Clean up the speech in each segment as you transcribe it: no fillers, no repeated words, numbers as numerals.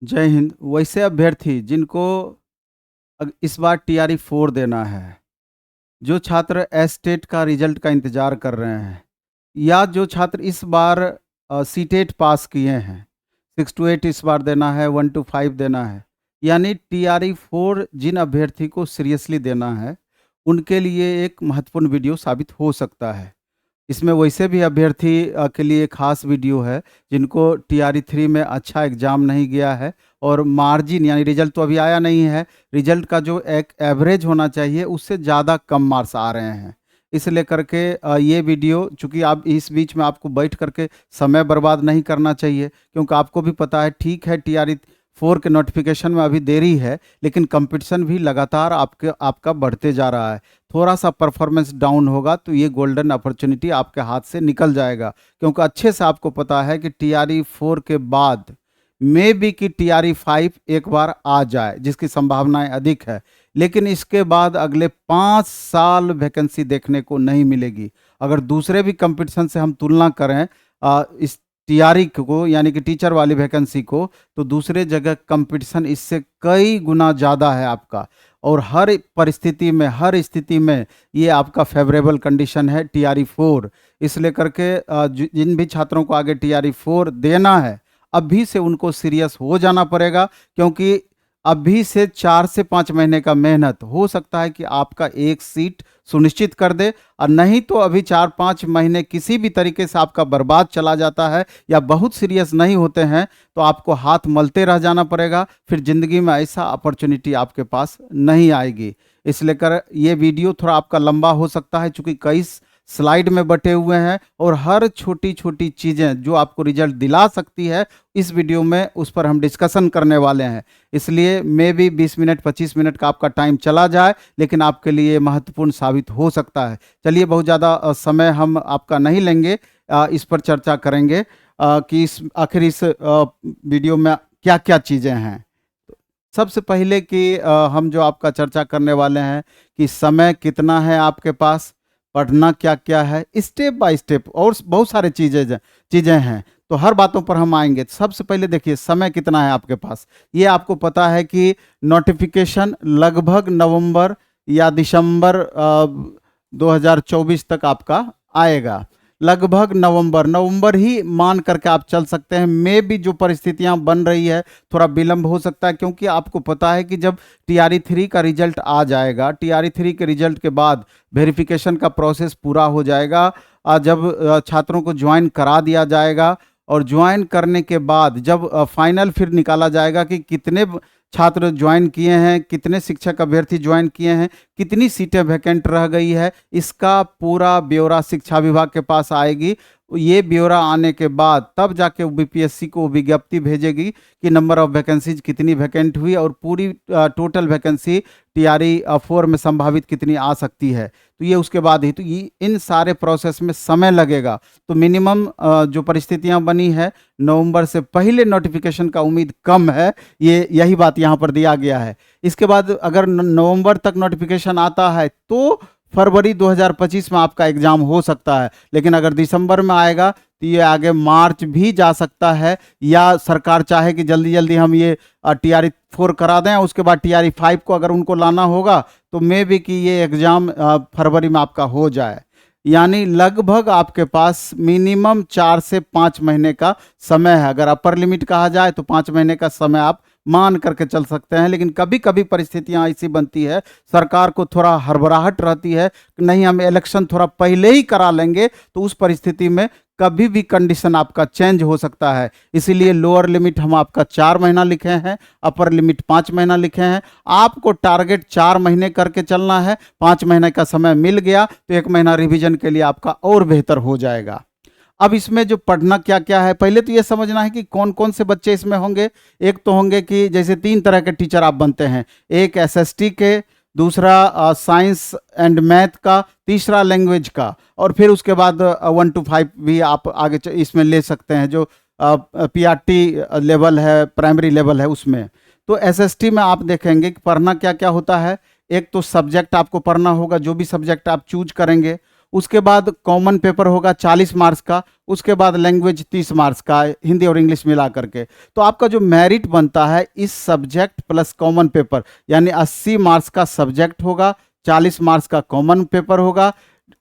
जय हिंद। वैसे अभ्यर्थी जिनको इस बार टीआरई 4 देना है, जो छात्र एस्टेट का रिजल्ट का इंतजार कर रहे हैं, या जो छात्र इस बार सीटेट पास किए हैं, 6 to 8 इस बार देना है, 1 to 5 देना है, यानी टीआरई 4 जिन अभ्यर्थी को सीरियसली देना है, उनके लिए एक महत्वपूर्ण वीडियो साबित हो सकता है। इसमें वैसे भी अभ्यर्थी के लिए खास वीडियो है जिनको टीआरई 3 में अच्छा एग्जाम नहीं गया है और मार्जिन यानी रिजल्ट तो अभी आया नहीं है, रिजल्ट का जो एक एवरेज होना चाहिए उससे ज़्यादा कम मार्क्स आ रहे हैं। इसलिए करके ये वीडियो, चूँकि आप इस बीच में आपको बैठ करके समय बर्बाद नहीं करना चाहिए, क्योंकि आपको भी पता है, ठीक है टीआरई 4 के नोटिफिकेशन में अभी देरी है, लेकिन कंपटीशन भी लगातार आपका बढ़ते जा रहा है। थोड़ा सा परफॉर्मेंस डाउन होगा तो ये गोल्डन अपॉर्चुनिटी आपके हाथ से निकल जाएगा, क्योंकि अच्छे से आपको पता है कि टीआरई 4 के बाद मे बी कि टीआरई 5 एक बार आ जाए, जिसकी संभावनाएं अधिक है, लेकिन इसके बाद अगले 5 साल वैकेंसी देखने को नहीं मिलेगी। अगर दूसरे भी कंपटीशन से हम तुलना करें इस टीआरई को, यानी कि टीचर वाली वैकेंसी को, तो दूसरे जगह कंपटीशन इससे कई गुना ज़्यादा है आपका, और हर परिस्थिति में, हर स्थिति में ये आपका फेवरेबल कंडीशन है टीआरई 4। इसलिए करके जिन भी छात्रों को आगे टीआरई 4 देना है, अभी से उनको सीरियस हो जाना पड़ेगा, क्योंकि अभी से 4 से 5 महीने का मेहनत हो सकता है कि आपका एक सीट सुनिश्चित कर दे, और नहीं तो अभी 4-5 महीने किसी भी तरीके से आपका बर्बाद चला जाता है या बहुत सीरियस नहीं होते हैं तो आपको हाथ मलते रह जाना पड़ेगा, फिर ज़िंदगी में ऐसा अपॉर्चुनिटी आपके पास नहीं आएगी। इसलिए कर ये वीडियो थोड़ा आपका लंबा हो सकता है, चूँकि कई स्लाइड में बटे हुए हैं और हर छोटी छोटी चीज़ें जो आपको रिजल्ट दिला सकती है, इस वीडियो में उस पर हम डिस्कशन करने वाले हैं। इसलिए मे भी 20 मिनट 25 मिनट का आपका टाइम चला जाए, लेकिन आपके लिए महत्वपूर्ण साबित हो सकता है। चलिए, बहुत ज़्यादा समय हम आपका नहीं लेंगे, इस पर चर्चा करेंगे कि आखिर इस वीडियो में क्या क्या चीज़ें हैं। सबसे पहले कि हम जो आपका चर्चा करने वाले हैं कि समय कितना है आपके पास, पढ़ना क्या क्या है, स्टेप बाय स्टेप, और बहुत सारे चीज़ें हैं, तो हर बातों पर हम आएंगे। सबसे पहले देखिए, समय कितना है आपके पास। ये आपको पता है कि नोटिफिकेशन लगभग नवंबर या दिसंबर 2024 तक आपका आएगा। लगभग नवंबर ही मान करके आप चल सकते हैं। में भी जो परिस्थितियां बन रही है, थोड़ा विलंब हो सकता है, क्योंकि आपको पता है कि जब टीआरई 3 का रिजल्ट आ जाएगा, टीआरई 3 के रिजल्ट के बाद वेरिफिकेशन का प्रोसेस पूरा हो जाएगा, जब छात्रों को ज्वाइन करा दिया जाएगा, और ज्वाइन करने के बाद जब फाइनल फिर निकाला जाएगा कि कितने छात्र ज्वाइन किए हैं, कितने शिक्षक अभ्यर्थी ज्वाइन किए हैं, कितनी सीटें वैकेंट रह गई है, इसका पूरा ब्यौरा शिक्षा विभाग के पास आएगी। ये ब्यौरा आने के बाद तब जाके बीपीएससी को विज्ञप्ति भेजेगी कि नंबर ऑफ वैकेंसीज कितनी वैकेंट हुई और पूरी टोटल वैकेंसी टीआरई 4 में संभावित कितनी आ सकती है। तो ये उसके बाद ही, तो ये इन सारे प्रोसेस में समय लगेगा। तो मिनिमम जो परिस्थितियां बनी है, नवंबर से पहले नोटिफिकेशन का उम्मीद कम है, ये यही बात यहाँ पर दिया गया है। इसके बाद अगर नवंबर तक नोटिफिकेशन आता है तो फरवरी 2025 में आपका एग्जाम हो सकता है, लेकिन अगर दिसंबर में आएगा तो ये आगे मार्च भी जा सकता है, या सरकार चाहे कि जल्दी जल्दी हम ये टीआरई 4 करा दें, उसके बाद टीआरई 5 को अगर उनको लाना होगा तो मे भी कि ये एग्ज़ाम फरवरी में आपका हो जाए। यानी लगभग आपके पास मिनिमम 4 से 5 महीने का समय है। अगर अपर लिमिट कहा जाए तो 5 महीने का समय आप मान करके चल सकते हैं, लेकिन कभी कभी परिस्थितियां ऐसी बनती है, सरकार को थोड़ा हड़बड़ाहट रहती है कि नहीं, हम इलेक्शन थोड़ा पहले ही करा लेंगे, तो उस परिस्थिति में कभी भी कंडीशन आपका चेंज हो सकता है। इसीलिए लोअर लिमिट हम आपका 4 महीना लिखे हैं, अपर लिमिट 5 महीना लिखे हैं। आपको टारगेट 4 महीने करके चलना है। 5 महीने का समय मिल गया तो 1 महीना रिवीजन के लिए आपका और बेहतर हो जाएगा। अब इसमें जो पढ़ना क्या क्या है, पहले तो ये समझना है कि कौन कौन से बच्चे इसमें होंगे। एक तो होंगे कि जैसे 3 तरह के टीचर आप बनते हैं, एक एसएसटी के, दूसरा साइंस एंड मैथ का, तीसरा लैंग्वेज का, और फिर उसके बाद 1 to 5 भी आप आगे इसमें ले सकते हैं, जो पीआरटी लेवल है, प्राइमरी लेवल है उसमें। तो एसएसटी में आप देखेंगे कि पढ़ना क्या क्या होता है। एक तो सब्जेक्ट आपको पढ़ना होगा, जो भी सब्जेक्ट आप चूज करेंगे उसके बाद कॉमन पेपर होगा 40 मार्क्स का, उसके बाद लैंग्वेज 30 मार्क्स का, हिंदी और इंग्लिश मिला करके। तो आपका जो मेरिट बनता है इस सब्जेक्ट प्लस कॉमन पेपर, यानी 80 मार्क्स का सब्जेक्ट होगा, 40 मार्क्स का कॉमन पेपर होगा,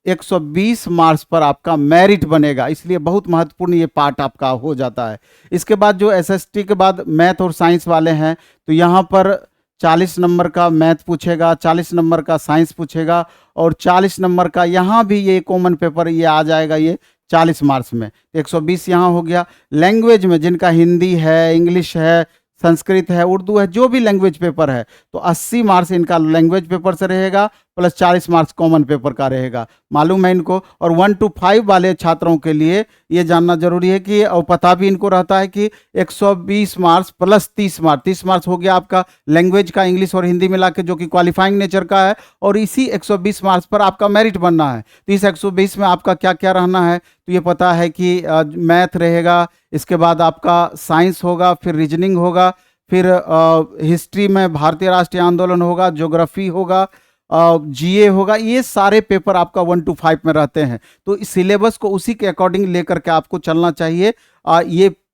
120 मार्क्स पर आपका मेरिट बनेगा। इसलिए बहुत महत्वपूर्ण ये पार्ट आपका हो जाता है। इसके बाद जो एसएसटी के बाद मैथ और साइंस वाले हैं, तो यहाँ पर 40 नंबर का मैथ पूछेगा, 40 नंबर का साइंस पूछेगा, और 40 नंबर का यहाँ भी ये कॉमन पेपर ये आ जाएगा, ये 40 मार्क्स में 120 यहाँ हो गया। लैंग्वेज में जिनका हिंदी है, इंग्लिश है, संस्कृत है, उर्दू है, जो भी लैंग्वेज पेपर है, तो 80 मार्क्स इनका लैंग्वेज पेपर से रहेगा, प्लस 40 मार्क्स कॉमन पेपर का रहेगा। मालूम है इनको। और 1 to 5 वाले छात्रों के लिए ये जानना जरूरी है कि, और पता भी इनको रहता है कि 120 मार्क्स प्लस 30 मार्क्स, 30 मार्क्स हो गया आपका लैंग्वेज का, इंग्लिश और हिंदी मिला के, जो कि क्वालिफाइंग नेचर का है, और इसी 120 मार्क्स पर आपका मेरिट बनना है। तो इस 120 में आपका क्या क्या रहना है, तो ये पता है कि मैथ रहेगा, इसके बाद आपका साइंस होगा, फिर रीजनिंग होगा, फिर हिस्ट्री में भारतीय राष्ट्रीय आंदोलन होगा, ज्योग्राफी होगा, जीए होगा। ये सारे पेपर आपका 1 to 5 में रहते हैं। तो इस सिलेबस को उसी के अकॉर्डिंग लेकर के आपको चलना चाहिए।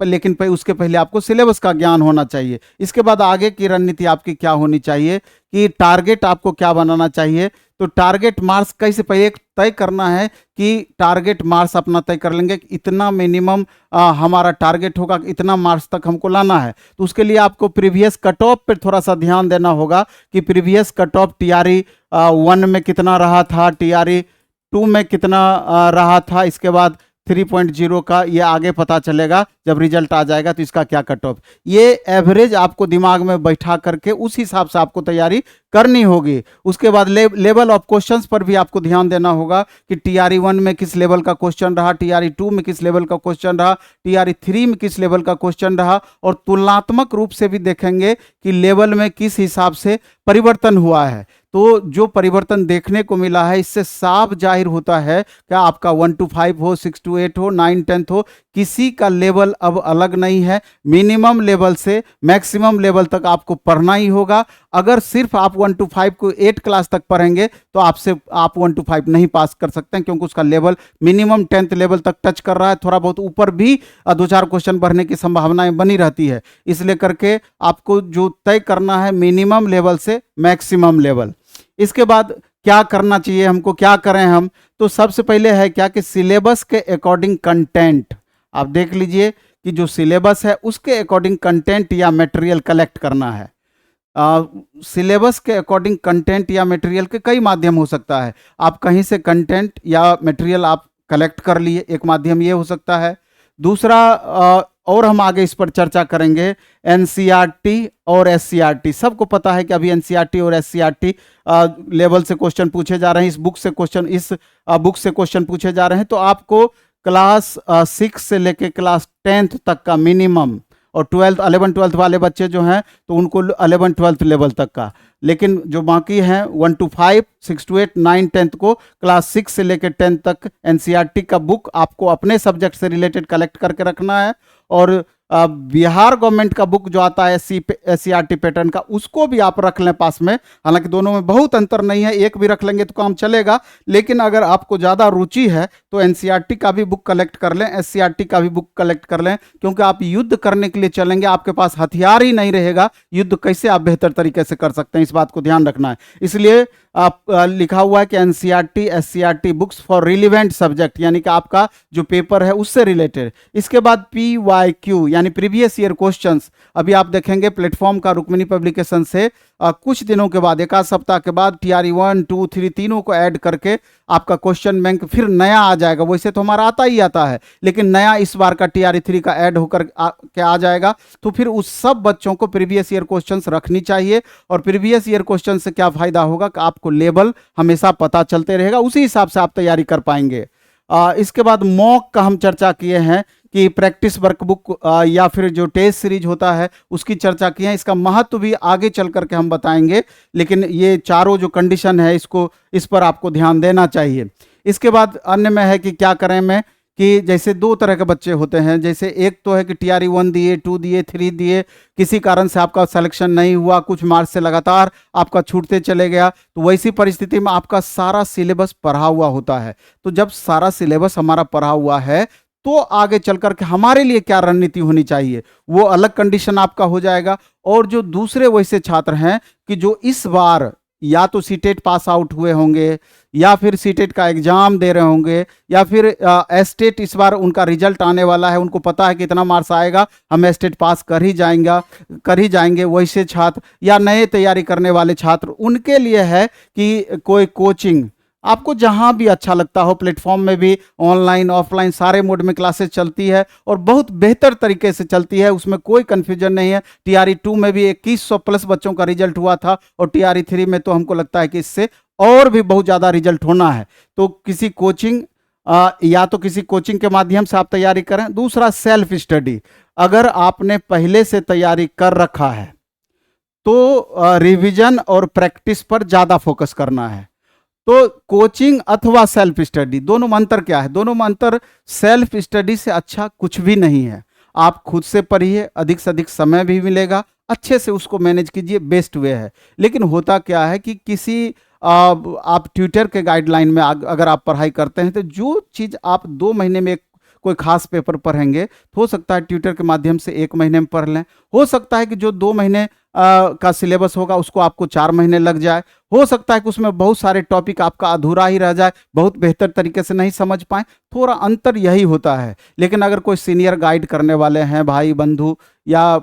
लेकिन उसके पहले आपको सिलेबस का ज्ञान होना चाहिए। इसके बाद आगे की रणनीति आपकी क्या होनी चाहिए कि टारगेट आपको क्या बनाना चाहिए। तो टारगेट मार्क्स कैसे, पहले तय करना है कि टारगेट मार्क्स अपना तय कर लेंगे कि इतना मिनिमम हमारा टारगेट होगा, इतना मार्क्स तक हमको लाना है। तो उसके लिए आपको प्रीवियस कट ऑफ पर थोड़ा सा ध्यान देना होगा कि प्रीवियस कट ऑफ टीआरई 1 में कितना रहा था, टीआरई 2 में कितना रहा था, इसके बाद 3.0 का ये आगे पता चलेगा जब रिजल्ट आ जाएगा। तो इसका क्या कट ऑफ, ये एवरेज आपको दिमाग में बैठा करके उस हिसाब से आपको तैयारी करनी होगी। उसके बाद लेवल ऑफ क्वेश्चंस पर भी आपको ध्यान देना होगा कि टीआरई 1 में किस लेवल का क्वेश्चन रहा, टीआरई 2 में किस लेवल का क्वेश्चन रहा, टीआरई 3 में किस लेवल का क्वेश्चन रहा, और तुलनात्मक रूप से भी देखेंगे कि लेवल में किस हिसाब से परिवर्तन हुआ है। तो जो परिवर्तन देखने को मिला है, इससे साफ जाहिर होता है कि आपका 1 to 5 हो, 6 to 8 हो, 9 10th हो, किसी का लेवल अब अलग नहीं है। मिनिमम लेवल से मैक्सिमम लेवल तक आपको पढ़ना ही होगा। अगर सिर्फ आप 1 to 5 को 8 क्लास तक पढ़ेंगे तो आप 1 to 5 नहीं पास कर सकते हैं, क्योंकि उसका लेवल मिनिमम 10th लेवल तक टच कर रहा है। थोड़ा बहुत ऊपर भी 2-4 क्वेश्चन बढ़ने की संभावनाएं बनी रहती है। इसलिए करके आपको जो तय करना है मिनिमम लेवल से मैक्सिमम लेवल। इसके बाद क्या करना चाहिए हमको, क्या करें हम, तो सबसे पहले है क्या कि सिलेबस के अकॉर्डिंग कंटेंट आप देख लीजिए कि जो सिलेबस है उसके अकॉर्डिंग कंटेंट या मटेरियल कलेक्ट करना है। सिलेबस के अकॉर्डिंग कंटेंट या मटेरियल के कई माध्यम हो सकता है। आप कहीं से कंटेंट या मटेरियल आप कलेक्ट कर लिए, एक माध्यम ये हो सकता है। दूसरा और हम आगे इस पर चर्चा करेंगे, एनसीईआरटी और एससीईआरटी। सबको पता है कि अभी एनसीईआरटी और एससीईआरटी लेवल से क्वेश्चन पूछे जा रहे हैं, इस बुक से क्वेश्चन पूछे जा रहे हैं। तो आपको क्लास 6 से लेके क्लास 10th तक का मिनिमम, और 11 12 वाले बच्चे जो हैं तो उनको 11 12 लेवल तक का, लेकिन जो बाकी हैं 1 to 5, 6 to 8, 9 10th को क्लास 6 से लेकर 10th तक एनसीईआरटी का बुक आपको अपने सब्जेक्ट से रिलेटेड कलेक्ट करके रखना है। और बिहार गवर्नमेंट का बुक जो आता है एससीईआरटी पैटर्न का, उसको भी आप रख लें पास में। हालांकि दोनों में बहुत अंतर नहीं है, एक भी रख लेंगे तो काम चलेगा, लेकिन अगर आपको ज़्यादा रुचि है तो एनसीईआरटी का भी बुक कलेक्ट कर लें, एससीईआरटी का भी बुक कलेक्ट कर लें, क्योंकि आप युद्ध करने के लिए चलेंगे, आपके पास हथियार ही नहीं रहेगा, युद्ध कैसे आप बेहतर तरीके से कर सकते हैं, इस बात को ध्यान रखना है। इसलिए आप लिखा हुआ है कि NCERT SCERT books for relevant subject, यानी कि आपका जो पेपर है उससे रिलेटेड। इसके बाद PYQ यानी प्रीवियस ईयर क्वेश्चंस, अभी आप देखेंगे प्लेटफॉर्म का रुक्मिणी पब्लिकेशन से कुछ दिनों के बाद, एक आध सप्ताह के बाद टीआरई 1 2 3 तीनों को ऐड करके आपका क्वेश्चन बैंक फिर नया आ जाएगा। वैसे तो हमारा आता ही आता है, लेकिन नया इस बार का टीआरई 3 का ऐड होकर के आ जाएगा। तो फिर उस सब बच्चों को प्रीवियस ईयर क्वेश्चंस रखनी चाहिए। और प्रीवियस ईयर क्वेश्चन से क्या फायदा होगा कि आपको लेवल हमेशा पता चलते रहेगा, उसी हिसाब से आप तैयारी कर पाएंगे। इसके बाद मॉक का हम चर्चा किए हैं कि प्रैक्टिस वर्कबुक या फिर जो टेस्ट सीरीज होता है उसकी चर्चा की है। इसका महत्व भी आगे चल करके हम बताएंगे, लेकिन ये चारों जो कंडीशन है इस पर आपको ध्यान देना चाहिए। इसके बाद अन्य में है कि क्या करें में कि जैसे दो तरह के बच्चे होते हैं, जैसे एक तो है कि टीआरई 1 दिए, 2 दिए, 3 दिए, किसी कारण से आपका सिलेक्शन नहीं हुआ, कुछ मार्क्स से लगातार आपका छूटते चले गया, तो वैसी परिस्थिति में आपका सारा सिलेबस पढ़ा हुआ होता है। तो जब सारा सिलेबस हमारा पढ़ा हुआ है तो आगे चल कर के हमारे लिए क्या रणनीति होनी चाहिए, वो अलग कंडीशन आपका हो जाएगा। और जो दूसरे वैसे छात्र हैं कि जो इस बार या तो सीटेट पास आउट हुए होंगे, या फिर सीटेट का एग्जाम दे रहे होंगे, या फिर एस्टेट इस बार उनका रिजल्ट आने वाला है, उनको पता है कि इतना मार्क्स आएगा, हम एस्टेट पास कर ही जाएंगे, वैसे छात्र या नए तैयारी करने वाले छात्र, उनके लिए है कि कोई कोचिंग आपको जहां भी अच्छा लगता हो, प्लेटफॉर्म में भी ऑनलाइन ऑफलाइन सारे मोड में क्लासेस चलती है और बहुत बेहतर तरीके से चलती है, उसमें कोई कंफ्यूजन नहीं है। टीआरई 2 में भी 2100 प्लस बच्चों का रिजल्ट हुआ था, और टीआरई 3 में तो हमको लगता है कि इससे और भी बहुत ज़्यादा रिजल्ट होना है। तो किसी कोचिंग या तो किसी कोचिंग के माध्यम से आप तैयारी करें। दूसरा, सेल्फ स्टडी। अगर आपने पहले से तैयारी कर रखा है तो रिवीजन और प्रैक्टिस पर ज़्यादा फोकस करना है। तो कोचिंग अथवा सेल्फ स्टडी, दोनों में अंतर क्या है? दोनों में अंतर, सेल्फ स्टडी से अच्छा कुछ भी नहीं है। आप खुद से पढ़िए, अधिक से अधिक समय भी मिलेगा, अच्छे से उसको मैनेज कीजिए, बेस्ट वे है। लेकिन होता क्या है कि किसी आप ट्यूटर के गाइडलाइन में अगर आप पढ़ाई करते हैं तो जो चीज़ आप 2 महीने में कोई खास पेपर पढ़ेंगे, तो हो सकता है ट्यूटर के माध्यम से 1 महीने में पढ़ लें। हो सकता है कि जो 2 महीने का सिलेबस होगा उसको आपको 4 महीने लग जाए। हो सकता है कि उसमें बहुत सारे टॉपिक आपका अधूरा ही रह जाए, बहुत बेहतर तरीके से नहीं समझ पाए। थोड़ा अंतर यही होता है। लेकिन अगर कोई सीनियर गाइड करने वाले हैं, भाई बंधु, या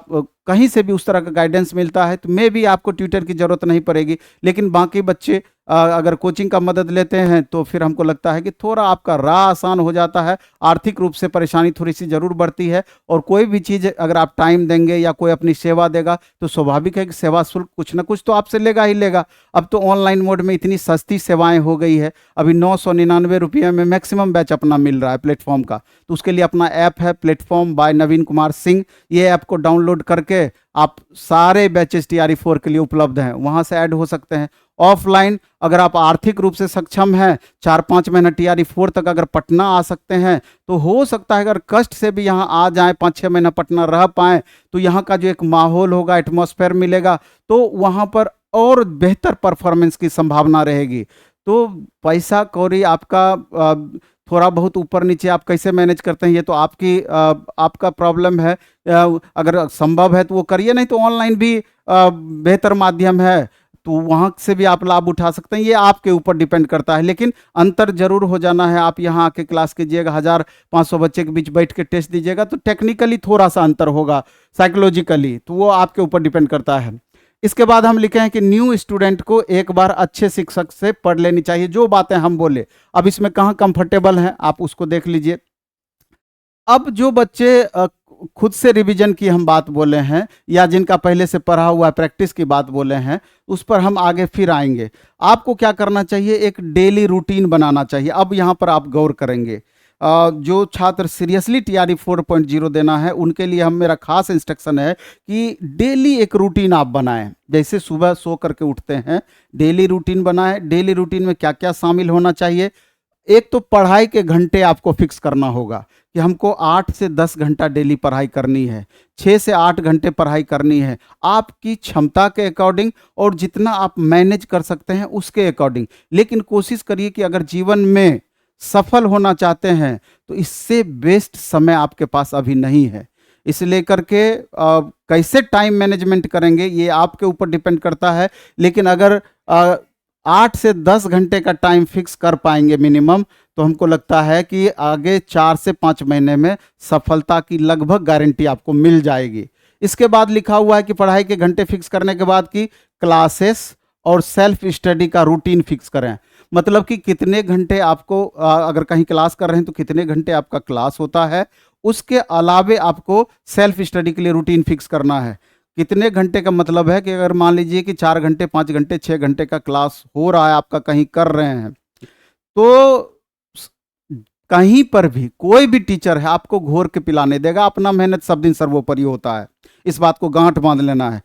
कहीं से भी उस तरह का गाइडेंस मिलता है, तो मे भी आपको ट्यूटर की ज़रूरत नहीं पड़ेगी। लेकिन बाकी बच्चे अगर कोचिंग का मदद लेते हैं तो फिर हमको लगता है कि थोड़ा आपका राह आसान हो जाता है। आर्थिक रूप से परेशानी थोड़ी सी ज़रूर बढ़ती है, और कोई भी चीज़ अगर आप टाइम देंगे या कोई अपनी सेवा देगा तो स्वाभाविक है कि सेवा शुल्क कुछ ना कुछ तो आपसे लेगा ही लेगा। अब तो ऑनलाइन मोड में इतनी सस्ती सेवाएं हो गई है, अभी 999 रुपये में मैक्सिमम बैच अपना मिल रहा है प्लेटफॉर्म का। तो उसके लिए अपना ऐप है, प्लेटफॉर्म बाय नवीन कुमार सिंह। ये ऐप को डाउनलोड करके आप सारे बैचेस टीआरई 4 के लिए उपलब्ध हैं, वहाँ से ऐड हो सकते हैं। ऑफलाइन अगर आप आर्थिक रूप से सक्षम हैं, 4-5 महीना टीआरई 4 तक अगर पटना आ सकते हैं, तो हो सकता है अगर कष्ट से भी यहाँ आ जाएं, 5-6 महीना पटना रह पाएँ, तो यहाँ का जो एक माहौल होगा, एटमॉस्फेयर मिलेगा, तो वहाँ पर और बेहतर परफॉर्मेंस की संभावना रहेगी। तो पैसा कौड़ी आपका थोड़ा बहुत ऊपर नीचे आप कैसे मैनेज करते हैं, ये तो आपका प्रॉब्लम है। अगर संभव है तो वो करिए, नहीं तो ऑनलाइन भी बेहतर माध्यम है, तो वहाँ से भी आप लाभ उठा सकते हैं। ये आपके ऊपर डिपेंड करता है, लेकिन अंतर जरूर हो जाना है। आप यहाँ आके क्लास कीजिएगा, 1500 बच्चे के बीच बैठ के टेस्ट दीजिएगा, तो टेक्निकली थोड़ा सा अंतर होगा, साइकोलॉजिकली तो वो आपके ऊपर डिपेंड करता है। इसके बाद हम लिखे हैं कि न्यू स्टूडेंट को एक बार अच्छे शिक्षक से पढ़ लेनी चाहिए, जो बातें हम बोले। अब इसमें कहाँ कंफर्टेबल हैं आप उसको देख लीजिए। अब जो बच्चे खुद से रिवीजन की हम बात बोले हैं, या जिनका पहले से पढ़ा हुआ प्रैक्टिस की बात बोले हैं, उस पर हम आगे फिर आएंगे। आपको क्या करना चाहिए, एक डेली रूटीन बनाना चाहिए। अब यहाँ पर आप गौर करेंगे, जो छात्र सीरियसली टीआरई 4.0 देना है उनके लिए मेरा खास इंस्ट्रक्शन है कि डेली एक रूटीन आप बनाएं। जैसे सुबह सो करके उठते हैं, डेली रूटीन बनाएं। डेली रूटीन में क्या क्या शामिल होना चाहिए? एक तो पढ़ाई के घंटे आपको फिक्स करना होगा कि हमको 8 से 10 घंटा डेली पढ़ाई करनी है, 6 से 8 घंटे पढ़ाई करनी है, आपकी क्षमता के अकॉर्डिंग और जितना आप मैनेज कर सकते हैं उसके अकॉर्डिंग। लेकिन कोशिश करिए कि अगर जीवन में सफल होना चाहते हैं तो इससे बेस्ट समय आपके पास अभी नहीं है। इसलिए करके कैसे टाइम मैनेजमेंट करेंगे ये आपके ऊपर डिपेंड करता है। लेकिन अगर 8 से 10 घंटे का टाइम फिक्स कर पाएंगे मिनिमम, तो हमको लगता है कि आगे 4 से 5 महीने में सफलता की लगभग गारंटी आपको मिल जाएगी। इसके बाद लिखा हुआ है कि पढ़ाई के घंटे फिक्स करने के बाद की क्लासेस और सेल्फ स्टडी का रूटीन फिक्स करें। मतलब कि कितने घंटे आपको अगर कहीं क्लास कर रहे हैं तो कितने घंटे आपका क्लास होता है, उसके अलावे आपको सेल्फ स्टडी के लिए रूटीन फिक्स करना है। कितने घंटे का मतलब है कि अगर मान लीजिए कि 4 घंटे 5 घंटे 6 घंटे का क्लास हो रहा है, आपका कहीं कर रहे हैं, तो कहीं पर भी कोई भी टीचर है आपको घोर के पिलाने देगा। अपना मेहनत सब दिन सर्वोपरि होता है, इस बात को गांठ बांध लेना है।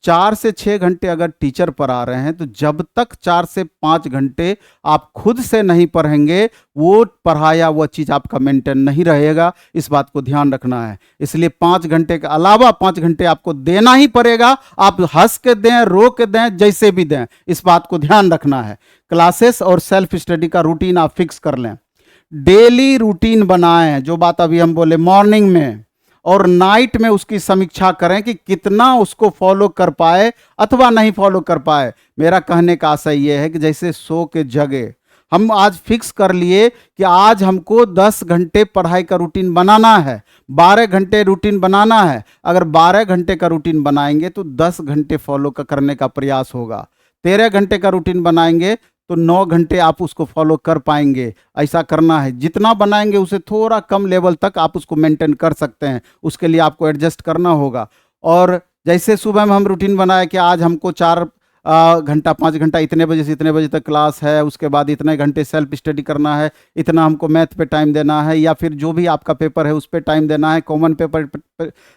4 से 6 घंटे अगर टीचर पढ़ा रहे हैं तो जब तक 4 से 5 घंटे आप खुद से नहीं पढ़ेंगे वो पढ़ाया हुआ चीज़ आपका मेंटेन नहीं रहेगा। इस बात को ध्यान रखना है। इसलिए 5 घंटे के अलावा 5 घंटे आपको देना ही पड़ेगा। आप हंस के दें, रो के दें, जैसे भी दें, इस बात को ध्यान रखना है। क्लासेस और सेल्फ स्टडी का रूटीन आप फिक्स कर लें। डेली रूटीन बनाएं, जो बात अभी हम बोले, मॉर्निंग में और नाइट में उसकी समीक्षा करें कि कितना उसको फॉलो कर पाए अथवा नहीं फॉलो कर पाए। मेरा कहने का आशय यह है कि जैसे सो के जगे, हम आज फिक्स कर लिए कि आज हमको 10 घंटे पढ़ाई का रूटीन बनाना है, 12 घंटे रूटीन बनाना है। अगर 12 घंटे का रूटीन बनाएंगे तो 10 घंटे फॉलो करने का प्रयास होगा। 13 घंटे का रूटीन बनाएंगे तो 9 घंटे आप उसको फॉलो कर पाएंगे। ऐसा करना है। जितना बनाएंगे उसे थोड़ा कम लेवल तक आप उसको मेंटेन कर सकते हैं, उसके लिए आपको एडजस्ट करना होगा। और जैसे सुबह में हम रूटीन बनाए कि आज हमको 4 घंटा 5 घंटा इतने बजे से इतने बजे तक क्लास है, उसके बाद इतने घंटे सेल्फ स्टडी करना है, इतना हमको मैथ पे टाइम देना है, या फिर जो भी आपका पेपर है उस पर टाइम देना है, कॉमन पेपर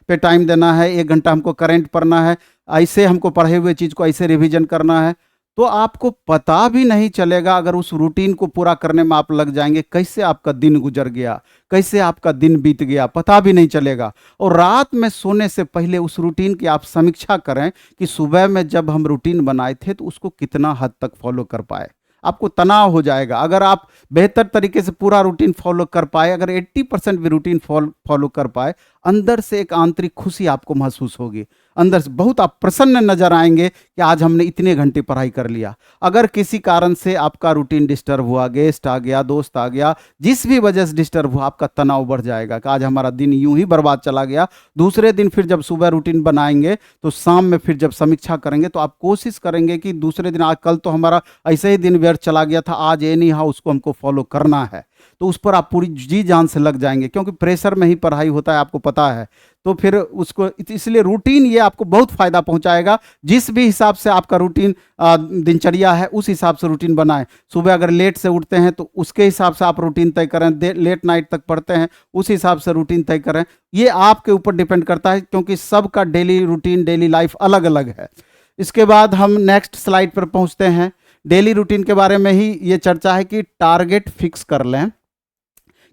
पे टाइम देना है, 1 घंटा हमको करेंट पढ़ना है, ऐसे हमको पढ़े हुए चीज़ को ऐसे रिविजन करना है। तो आपको पता भी नहीं चलेगा अगर उस रूटीन को पूरा करने में आप लग जाएंगे, कैसे आपका दिन गुजर गया, कैसे आपका दिन बीत गया, पता भी नहीं चलेगा। और रात में सोने से पहले उस रूटीन की आप समीक्षा करें कि सुबह में जब हम रूटीन बनाए थे तो उसको कितना हद तक फॉलो कर पाए। आपको तनाव हो जाएगा। अगर आप बेहतर तरीके से पूरा रूटीन फॉलो कर पाए, अगर 80% भी रूटीन फॉलो कर पाए, अंदर से एक आंतरिक खुशी आपको महसूस होगी। अंदर से बहुत आप प्रसन्न नजर आएंगे कि आज हमने इतने घंटे पढ़ाई कर लिया। अगर किसी कारण से आपका रूटीन डिस्टर्ब हुआ, गेस्ट आ गया, दोस्त आ गया, जिस भी वजह से डिस्टर्ब हुआ, आपका तनाव बढ़ जाएगा कि आज हमारा दिन यूं ही बर्बाद चला गया। दूसरे दिन फिर जब सुबह रूटीन बनाएंगे तो शाम में फिर जब समीक्षा करेंगे तो आप कोशिश करेंगे कि दूसरे दिन, आज कल तो हमारा ऐसे ही दिन व्यर्थ चला गया था, आज एनी हाउ उसको हमको फॉलो करना है। तो उस पर आप पूरी जी जान से लग जाएंगे, क्योंकि प्रेशर में ही पढ़ाई होता है, आपको पता है। तो फिर उसको, इसलिए रूटीन ये आपको बहुत फायदा पहुंचाएगा। जिस भी हिसाब से आपका रूटीन दिनचर्या है उस हिसाब से रूटीन बनाएं। सुबह अगर लेट से उठते हैं तो उसके हिसाब से आप रूटीन तय करें, लेट नाइट तक पढ़ते हैं उस हिसाब से रूटीन तय करें। ये आपके ऊपर डिपेंड करता है, क्योंकि सबका डेली रूटीन, डेली लाइफ अलग अलग है। इसके बाद हम नेक्स्ट स्लाइड पर पहुंचते हैं। डेली रूटीन के बारे में ही ये चर्चा है कि टारगेट फिक्स कर लें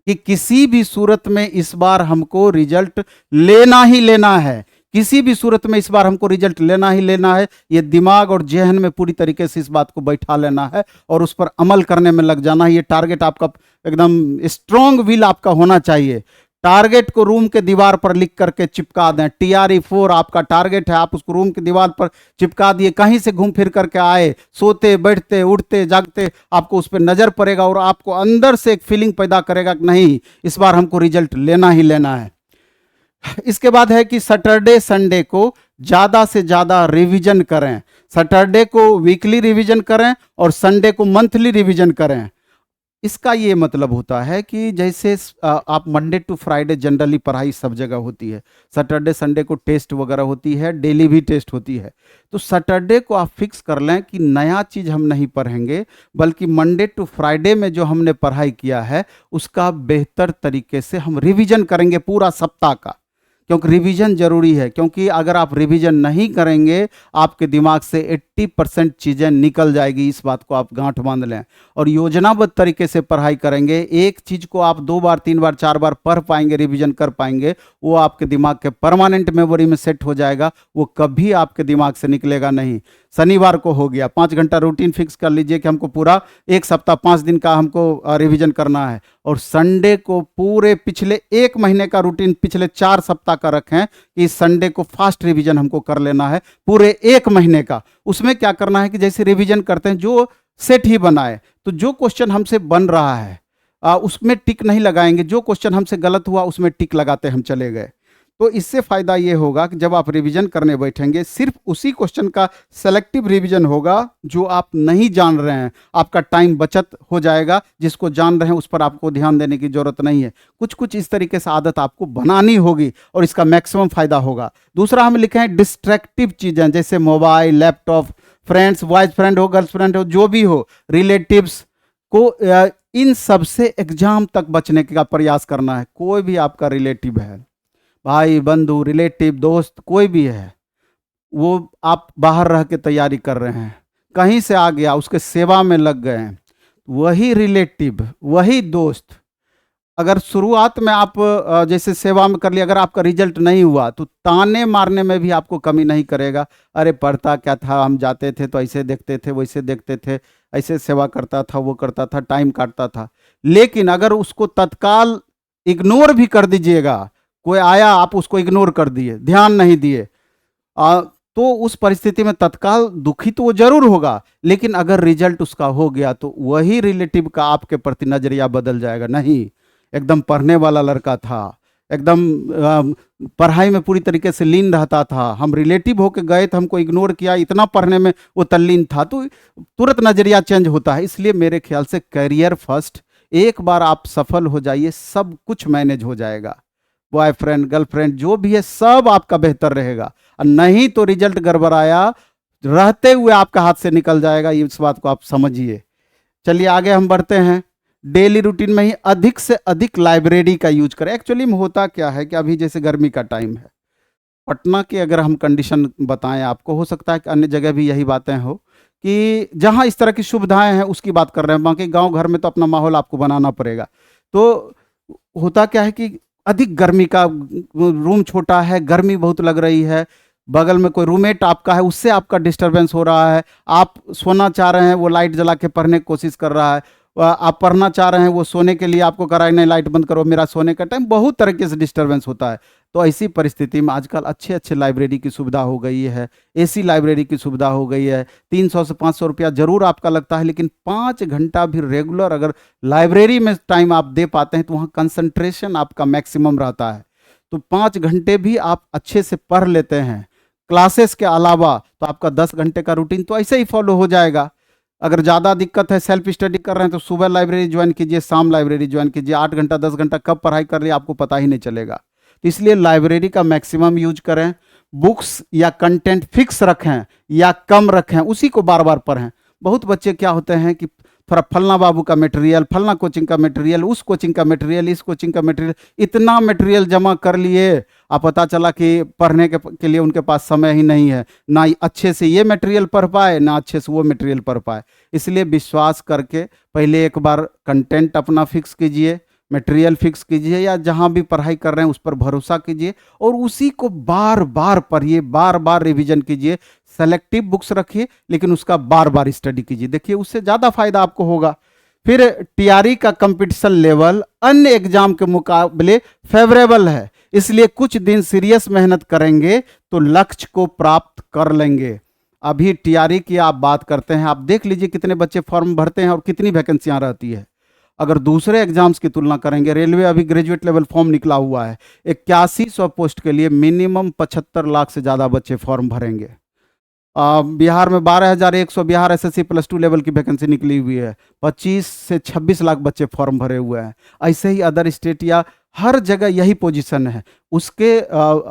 कि किसी भी सूरत में इस बार हमको रिजल्ट लेना ही लेना है। किसी भी सूरत में इस बार हमको रिजल्ट लेना ही लेना है। ये दिमाग और जहन में पूरी तरीके से इस बात को बैठा लेना है और उस पर अमल करने में लग जाना है। ये टारगेट आपका एकदम स्ट्रॉन्ग विल आपका होना चाहिए। टारगेट को रूम के दीवार पर लिख करके चिपका दें। TRE4 आपका टारगेट है, आप उसको रूम की दीवार पर चिपका दिए। कहीं से घूम फिर करके आए, सोते बैठते उठते जागते, आपको उस पर नजर पड़ेगा और आपको अंदर से एक फीलिंग पैदा करेगा कि नहीं, इस बार हमको रिजल्ट लेना ही लेना है। इसके बाद है कि सैटरडे संडे को ज्यादा से ज्यादा रिवीजन करें। सैटरडे को वीकली रिवीजन करें और संडे को मंथली रिवीजन करें। इसका ये मतलब होता है कि जैसे आप मंडे टू फ्राइडे जनरली पढ़ाई सब जगह होती है, सैटरडे संडे को टेस्ट वगैरह होती है, डेली भी टेस्ट होती है। तो सैटरडे को आप फिक्स कर लें कि नया चीज़ हम नहीं पढ़ेंगे, बल्कि मंडे टू फ्राइडे में जो हमने पढ़ाई किया है उसका बेहतर तरीके से हम रिवीजन करेंगे पूरा सप्ताह का। क्योंकि रिवीजन जरूरी है, क्योंकि अगर आप रिवीजन नहीं करेंगे आपके दिमाग से 80% चीज़ें निकल जाएगी। इस बात को आप गांठ बांध लें। और योजनाबद्ध तरीके से पढ़ाई करेंगे। एक चीज़ को आप 2 बार 3 बार 4 बार पढ़ पाएंगे, रिवीजन कर पाएंगे, वो आपके दिमाग के परमानेंट मेमोरी में सेट हो जाएगा। वो कभी आपके दिमाग से निकलेगा नहीं। शनिवार को हो गया, 5 घंटा रूटीन फिक्स कर लीजिए कि हमको पूरा एक सप्ताह 5 दिन का हमको रिवीजन करना है। और संडे को पूरे पिछले 1 महीने का रूटीन पिछले 4 सप्ताह का रखें कि संडे को फास्ट रिवीजन हमको कर लेना है पूरे 1 महीने का। उसमें क्या करना है कि जैसे रिवीजन करते हैं, जो सेट ही बनाए, तो जो क्वेश्चन हमसे बन रहा है उसमें टिक नहीं लगाएंगे, जो क्वेश्चन हमसे गलत हुआ उसमें टिक लगाते हम चले गए। तो इससे फ़ायदा ये होगा कि जब आप रिवीजन करने बैठेंगे सिर्फ उसी क्वेश्चन का सेलेक्टिव रिवीजन होगा जो आप नहीं जान रहे हैं। आपका टाइम बचत हो जाएगा। जिसको जान रहे हैं उस पर आपको ध्यान देने की ज़रूरत नहीं है। कुछ कुछ इस तरीके से आदत आपको बनानी होगी और इसका मैक्सिमम फ़ायदा होगा। दूसरा हम लिखे हैं डिस्ट्रैक्टिव चीज़ें, जैसे mobile, laptop, friends, boys friend हो, गर्ल्स फ्रेंड हो, जो भी हो, रिलेटिव्स को, इन सब से एग्जाम तक बचने का प्रयास करना है। कोई भी आपका रिलेटिव है, भाई बंधु, रिलेटिव, दोस्त, कोई भी है, वो आप बाहर रह के तैयारी कर रहे हैं, कहीं से आ गया, उसके सेवा में लग गए हैं, वही रिलेटिव, वही दोस्त, अगर शुरुआत में आप जैसे सेवा में कर लिया, अगर आपका रिजल्ट नहीं हुआ तो ताने मारने में भी आपको कमी नहीं करेगा। अरे पढ़ता क्या था, हम जाते थे तो ऐसे देखते थे, वैसे देखते थे, ऐसे सेवा करता था, वो करता था, टाइम काटता था। लेकिन अगर उसको तत्काल इग्नोर भी कर दीजिएगा, कोई आया आप उसको इग्नोर कर दिए, ध्यान नहीं दिए, तो उस परिस्थिति में तत्काल दुखी तो वो जरूर होगा, लेकिन अगर रिजल्ट उसका हो गया तो वही रिलेटिव का आपके प्रति नजरिया बदल जाएगा। नहीं, एकदम पढ़ने वाला लड़का था, एकदम पढ़ाई में पूरी तरीके से लीन रहता था, हम रिलेटिव होके गए तो हमको इग्नोर किया, इतना पढ़ने में वो तल्लीन था, तो तुरंत नजरिया चेंज होता है। इसलिए मेरे ख्याल से करियर फर्स्ट, एक बार आप सफल हो जाइए, सब कुछ मैनेज हो जाएगा, बॉयफ्रेंड गर्लफ्रेंड जो भी है सब आपका बेहतर रहेगा। और नहीं तो रिजल्ट गड़बड़ाया रहते हुए आपका हाथ से निकल जाएगा, इस बात को आप समझिए। चलिए आगे हम बढ़ते हैं। डेली रूटीन में ही अधिक से अधिक लाइब्रेरी का यूज करें। एक्चुअली में होता क्या है कि अभी जैसे गर्मी का टाइम है, पटना की अगर हम कंडीशन बताएं आपको, हो सकता है कि अन्य जगह भी यही बातें हो, कि जहां इस तरह की सुविधाएं हैं उसकी बात कर रहे हैं, बाकी गांव घर में तो अपना माहौल आपको बनाना पड़ेगा। तो होता क्या है कि अधिक गर्मी का, रूम छोटा है, गर्मी बहुत लग रही है, बगल में कोई रूममेट आपका है, उससे आपका डिस्टरबेंस हो रहा है, आप सोना चाह रहे हैं, वो लाइट जला के पढ़ने की कोशिश कर रहा है, आप पढ़ना चाह रहे हैं, वो सोने के लिए आपको कह रहा है नहीं लाइट बंद करो, मेरा सोने का टाइम, बहुत तरीके से डिस्टरबेंस होता है। तो ऐसी परिस्थिति में आजकल अच्छे अच्छे लाइब्रेरी की सुविधा हो गई है, एसी लाइब्रेरी की सुविधा हो गई है। 300 से 500 रुपया जरूर आपका लगता है, लेकिन 5 घंटा भी रेगुलर अगर लाइब्रेरी में टाइम आप दे पाते हैं तो वहाँ कंसंट्रेशन आपका मैक्सिमम रहता है। तो 5 घंटे भी आप अच्छे से पढ़ लेते हैं क्लासेस के अलावा, तो आपका 10 घंटे का रूटीन तो ऐसे ही फॉलो हो जाएगा। अगर ज़्यादा दिक्कत है, सेल्फ स्टडी कर रहे हैं, तो सुबह लाइब्रेरी ज्वाइन कीजिए, शाम लाइब्रेरी ज्वाइन कीजिए, 8 घंटा 10 घंटा कब पढ़ाई कर रही है आपको पता ही नहीं चलेगा। तो इसलिए लाइब्रेरी का मैक्सिमम यूज करें, बुक्स या कंटेंट फिक्स रखें या कम रखें, उसी को बार बार पढ़ें। बहुत बच्चे क्या होते हैं कि थोड़ा फलना बाबू का मटेरियल, फलना कोचिंग का मटेरियल, उस कोचिंग का मटेरियल, इस कोचिंग का मटेरियल, इतना मटेरियल जमा कर लिए, अब पता चला कि पढ़ने के लिए उनके पास समय ही नहीं है, ना अच्छे से ये मटेरियल पढ़ पाए, ना अच्छे से वो मटेरियल पढ़ पाए। इसलिए विश्वास करके पहले एक बार कंटेंट अपना फिक्स कीजिए, मटेरियल फिक्स कीजिए, या जहाँ भी पढ़ाई कर रहे हैं उस पर भरोसा कीजिए और उसी को बार बार पढ़िए, बार बार रिवीजन कीजिए। सेलेक्टिव बुक्स रखिए लेकिन उसका बार बार स्टडी कीजिए, देखिए उससे ज़्यादा फायदा आपको होगा। फिर टीआरई का कंपटीशन लेवल अन्य एग्जाम के मुकाबले फेवरेबल है, इसलिए कुछ दिन सीरियस मेहनत करेंगे तो लक्ष्य को प्राप्त कर लेंगे। अभी टीआरई की आप बात करते हैं, आप देख लीजिए कितने बच्चे फॉर्म भरते हैं और कितनी वैकेंसियां रहती है। अगर दूसरे एग्जाम्स की तुलना करेंगे, रेलवे अभी ग्रेजुएट लेवल फॉर्म निकला हुआ है, 8100 पोस्ट के लिए मिनिमम 75 लाख से ज़्यादा बच्चे फॉर्म भरेंगे। बिहार में 12,100 बिहार एसएससी +2 लेवल की वैकेंसी निकली हुई है, 25 से 26 लाख बच्चे फॉर्म भरे हुए हैं। ऐसे ही अदर स्टेट या हर जगह यही पोजीशन है। उसके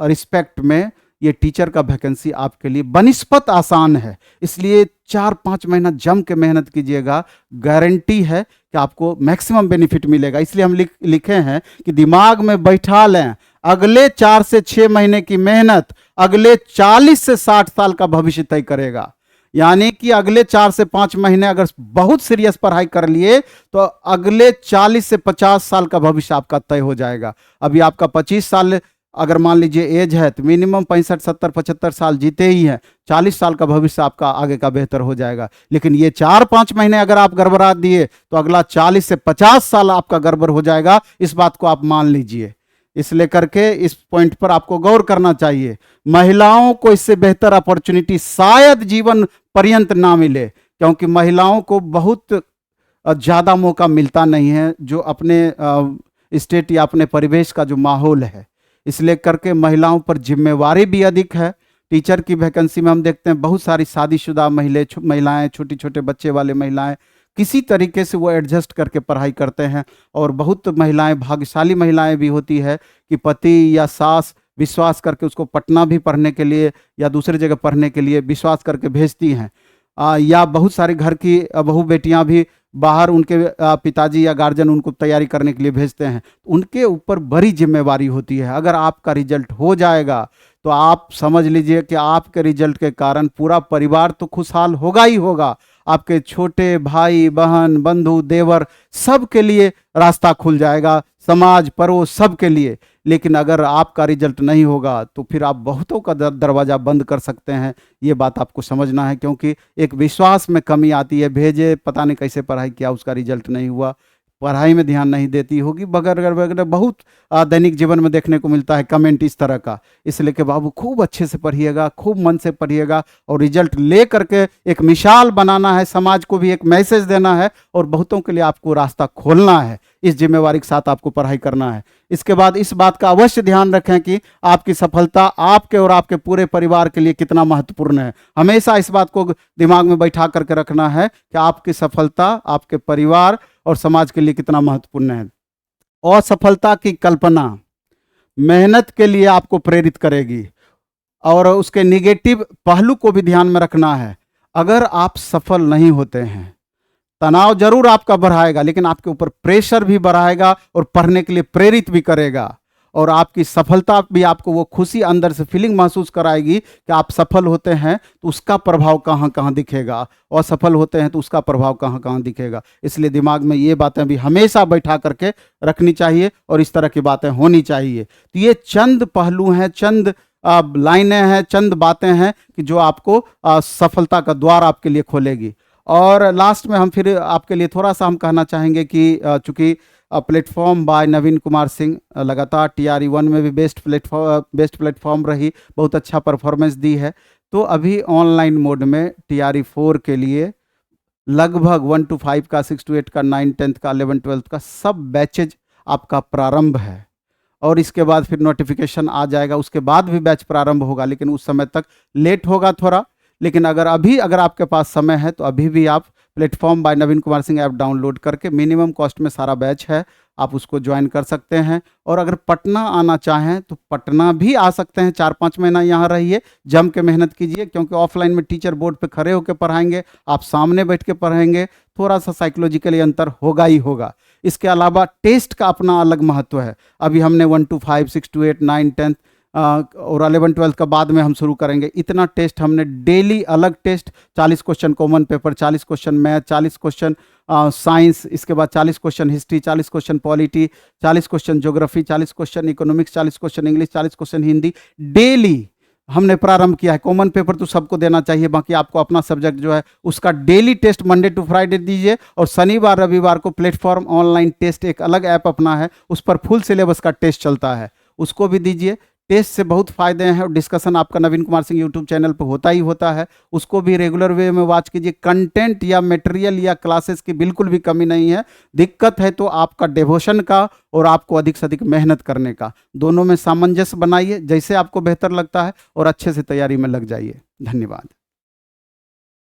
रिस्पेक्ट में ये टीचर का वैकेंसी आपके लिए बनिस्पत आसान है, इसलिए 4-5 महीना जम के मेहनत कीजिएगा, गारंटी है कि आपको मैक्सिमम बेनिफिट मिलेगा। इसलिए हम लिखे हैं कि दिमाग में बैठा लें, अगले 4 से 6 महीने की मेहनत अगले 40 से 60 साल का भविष्य तय करेगा। यानी कि अगले 4 से 5 महीने अगर बहुत सीरियस पढ़ाई कर लिए तो अगले 40 से 50 साल का भविष्य आपका तय हो जाएगा। अभी आपका 25 साल अगर मान लीजिए एज है तो मिनिमम 65, 70, 75 साल जीते ही हैं, 40 साल का भविष्य आपका आगे का बेहतर हो जाएगा। लेकिन ये 4-5 महीने अगर आप गड़बड़ा दिए तो अगला 40 से 50 साल आपका गड़बड़ हो जाएगा, इस बात को आप मान लीजिए। इसलिए करके इस पॉइंट पर आपको गौर करना चाहिए। महिलाओं को इससे बेहतर अपॉर्चुनिटी शायद जीवन पर्यंत ना मिले, क्योंकि महिलाओं को बहुत ज़्यादा मौका मिलता नहीं है, जो अपने स्टेट या अपने परिवेश का जो माहौल है, इसलिए करके महिलाओं पर जिम्मेवारी भी अधिक है। टीचर की वैकेंसी में हम देखते हैं बहुत सारी शादीशुदा महिलाएं, छोटे छोटे बच्चे वाले महिलाएं, किसी तरीके से वो एडजस्ट करके पढ़ाई करते हैं। और बहुत महिलाएं, भाग्यशाली महिलाएं भी होती है कि पति या सास विश्वास करके उसको पटना भी पढ़ने के लिए या दूसरी जगह पढ़ने के लिए विश्वास करके भेजती हैं। या बहुत सारे घर की बहू बेटियां भी बाहर उनके पिताजी या गार्जियन उनको तैयारी करने के लिए भेजते हैं, उनके ऊपर बड़ी जिम्मेवारी होती है। अगर आपका रिजल्ट हो जाएगा तो आप समझ लीजिए कि आपके रिजल्ट के कारण पूरा परिवार तो खुशहाल होगा ही होगा, आपके छोटे भाई बहन बंधु देवर सब के लिए रास्ता खुल जाएगा, समाज पड़ोस सब के लिए। लेकिन अगर आपका रिजल्ट नहीं होगा तो फिर आप बहुतों का दरवाज़ा बंद कर सकते हैं। ये बात आपको समझना है, क्योंकि एक विश्वास में कमी आती है। भेजे पता नहीं कैसे पढ़ाई किया, उसका रिजल्ट नहीं हुआ, पढ़ाई में ध्यान नहीं देती होगी, बगैर वगैरह बहुत दैनिक जीवन में देखने को मिलता है कमेंट इस तरह का। इसलिए कि बाबू खूब अच्छे से पढ़िएगा, खूब मन से पढ़िएगा और रिजल्ट ले करके एक मिसाल बनाना है, समाज को भी एक मैसेज देना है और बहुतों के लिए आपको रास्ता खोलना है। इस जिम्मेवारी के साथ आपको पढ़ाई करना है। इसके बाद इस बात का अवश्य ध्यान रखें कि आपकी सफलता आपके और आपके पूरे परिवार के लिए कितना महत्वपूर्ण है। हमेशा इस बात को दिमाग में बैठा करके रखना है कि आपकी सफलता आपके परिवार और समाज के लिए कितना महत्वपूर्ण है। असफलता की कल्पना मेहनत के लिए आपको प्रेरित करेगी और उसके निगेटिव पहलू को भी ध्यान में रखना है। अगर आप सफल नहीं होते हैं, तनाव जरूर आपका बढ़ाएगा, लेकिन आपके ऊपर प्रेशर भी बढ़ाएगा और पढ़ने के लिए प्रेरित भी करेगा। और आपकी सफलता भी आपको वो खुशी अंदर से फीलिंग महसूस कराएगी कि आप सफल होते हैं तो उसका प्रभाव कहाँ कहाँ दिखेगा, और सफल होते हैं तो उसका प्रभाव कहाँ कहाँ दिखेगा। इसलिए दिमाग में ये बातें भी हमेशा बैठा करके रखनी चाहिए और इस तरह की बातें होनी चाहिए। तो ये चंद पहलू हैं, चंद लाइनें हैं, चंद बातें हैं कि जो आपको सफलता का द्वार आपके लिए खोलेगी। और लास्ट में हम फिर आपके लिए थोड़ा सा हम कहना चाहेंगे कि चूंकि प्लेटफॉर्म बाय नवीन कुमार सिंह लगातार TRE 1 में भी बेस्ट प्लेटफॉर्म रही, बहुत अच्छा परफॉर्मेंस दी है। तो अभी ऑनलाइन मोड में TRE 4 के लिए लगभग 1 to 5 का, 6 to 8 का, 9 10th का, 11 12th का सब बैचेज आपका प्रारंभ है। और इसके बाद फिर नोटिफिकेशन आ जाएगा, उसके बाद भी बैच प्रारंभ होगा, लेकिन उस समय तक लेट होगा थोड़ा। लेकिन अगर आपके पास समय है तो अभी भी आप प्लेटफॉर्म बाय नवीन कुमार सिंह ऐप डाउनलोड करके मिनिमम कॉस्ट में सारा बैच है, आप उसको ज्वाइन कर सकते हैं। और अगर पटना आना चाहें तो पटना भी आ सकते हैं, 4-5 महीना यहाँ रहिए, जम के मेहनत कीजिए, क्योंकि ऑफलाइन में टीचर बोर्ड पे खड़े होकर पढ़ाएंगे, आप सामने बैठ के पढ़ाएंगे, थोड़ा सा साइकोलॉजिकली अंतर होगा ही होगा। इसके अलावा टेस्ट का अपना अलग महत्व है। अभी हमने 1 to 5, 6 to 8, 9 10 और 11 12 का बाद में हम शुरू करेंगे। इतना टेस्ट हमने डेली अलग test, 40 question common paper, 40 question math, 40 question science, इसके बाद 40 question history, 40 question polity, 40 question geography, 40 question economics, 40 question English, 40 question Hindi daily हमने प्रारंभ किया है। कॉमन पेपर तो सबको देना चाहिए, बाकी आपको अपना सब्जेक्ट जो है उसका daily test Monday to Friday दीजिए। और शनिवार रविवार को प्लेटफॉर्म ऑनलाइन टेस्ट एक अलग ऐप अपना है, उस पर फुल सिलेबस का टेस्ट चलता है, उसको भी दीजिए। टेस्ट से बहुत फायदे हैं और डिस्कशन आपका नवीन कुमार सिंह यूट्यूब चैनल पर होता ही होता है, उसको भी रेगुलर वे में वॉच कीजिए। कंटेंट या मटेरियल या क्लासेस की बिल्कुल भी कमी नहीं है। दिक्कत है तो आपका डिवोशन का और आपको अधिक से अधिक मेहनत करने का, दोनों में सामंजस्य बनाइए, जैसे आपको बेहतर लगता है, और अच्छे से तैयारी में लग जाइए। धन्यवाद।